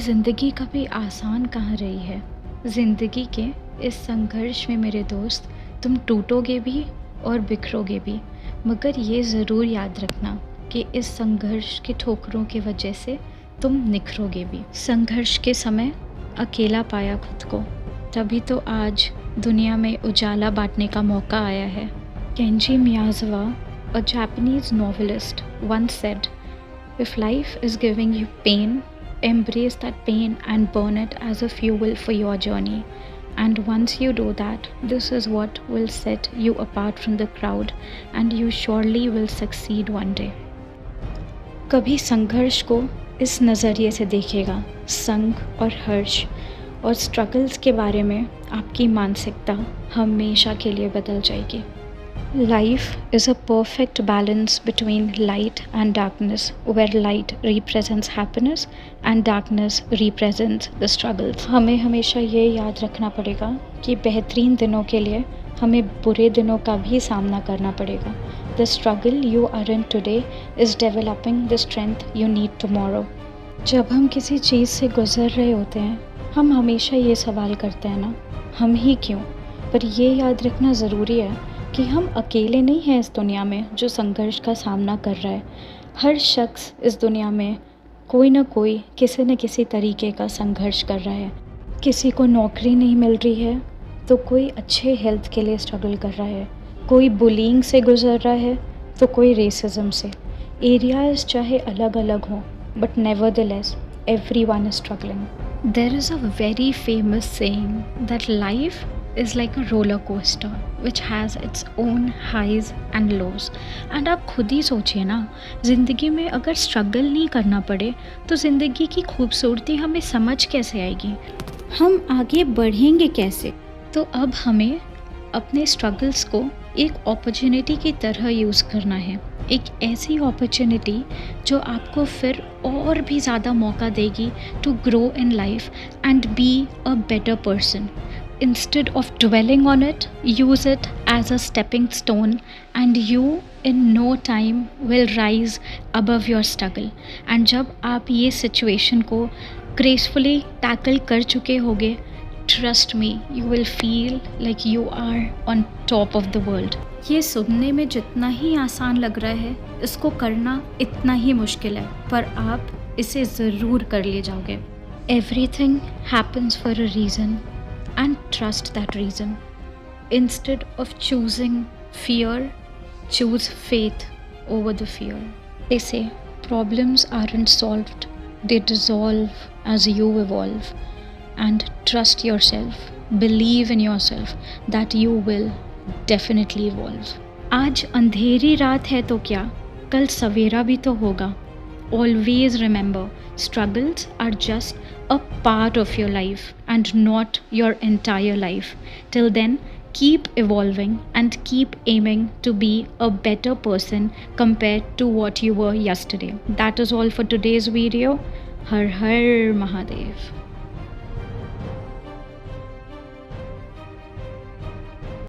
ज़िंदगी कभी आसान कहाँ रही है। ज़िंदगी के इस संघर्ष में मेरे दोस्त, तुम टूटोगे भी और बिखरोगे भी, मगर ये ज़रूर याद रखना कि इस संघर्ष की ठोकरों की वजह से तुम निखरोगे भी। संघर्ष के समय अकेला पाया खुद को, तभी तो आज दुनिया में उजाला बांटने का मौका आया है। Kenji Miyazawa, a Japanese novelist, once said, "If life is giving you pain, embrace that pain and burn it as a fuel for your journey. And once you do that, this is what will set you apart from the crowd, and you surely will succeed one day." कभी संघर्ष को इस नज़रिए से देखेगा, संघ और हर्ष और स्ट्रगल्स के बारे में आपकी मानसिकता हमेशा के लिए बदल जाएगी। Life is a perfect balance between light and darkness, where light represents happiness and darkness represents the struggles. हमें हमेशा ये याद रखना पड़ेगा कि बेहतरीन दिनों के लिए हमें बुरे दिनों का भी सामना करना पड़ेगा। The struggle you are in today is developing the strength you need tomorrow. जब हम किसी चीज़ से गुजर रहे होते हैं, हम हमेशा ये सवाल करते हैं ना, हम ही क्यों? पर ये याद रखना ज़रूरी है कि हम अकेले नहीं हैं इस दुनिया में जो संघर्ष का सामना कर रहा है। हर शख्स इस दुनिया में कोई ना कोई किसी न किसी तरीके का संघर्ष कर रहा है। किसी को नौकरी नहीं मिल रही है तो कोई अच्छे हेल्थ के लिए स्ट्रगल कर रहा है, कोई बुलिंग से गुजर रहा है तो कोई रेसिज्म से। एरियाज़ चाहे अलग अलग हों, but nevertheless everyone is struggling. There is a very famous saying that life is like a roller coaster which has its own highs and lows. And आप खुद ही सोचिए ना, ज़िंदगी में अगर स्ट्रगल नहीं करना पड़े तो ज़िंदगी की खूबसूरती हमें समझ कैसे आएगी, हम आगे बढ़ेंगे कैसे? तो अब हमें अपने स्ट्रगल्स को एक अपॉर्चुनिटी की तरह यूज़ करना है, एक ऐसी अपॉर्चुनिटी जो आपको फिर और भी ज़्यादा मौका देगी to grow in life and be a better person. Instead of dwelling on it, use it as a stepping stone, and you in no time will rise above your struggle. And जब आप ये situation को gracefully tackle कर चुके होगे, trust me, you will feel like you are on top of the world. ये सुनने में जितना ही आसान लग रहा है, इसको करना इतना ही मुश्किल है, पर आप इसे ज़रूर कर ले जाओगे. Everything happens for a reason. And trust that reason. Instead of choosing fear, choose faith over the fear. They say problems aren't solved, they dissolve as you evolve. And trust yourself, believe in yourself that you will definitely evolve. आज अंधेरी रात है तो क्या, कल सवेरा भी तो होगा. Always remember, struggles are just a part of your life and not your entire life. Till then, keep evolving and keep aiming to be a better person compared to what you were yesterday. That is all for today's video. Har Har Mahadev.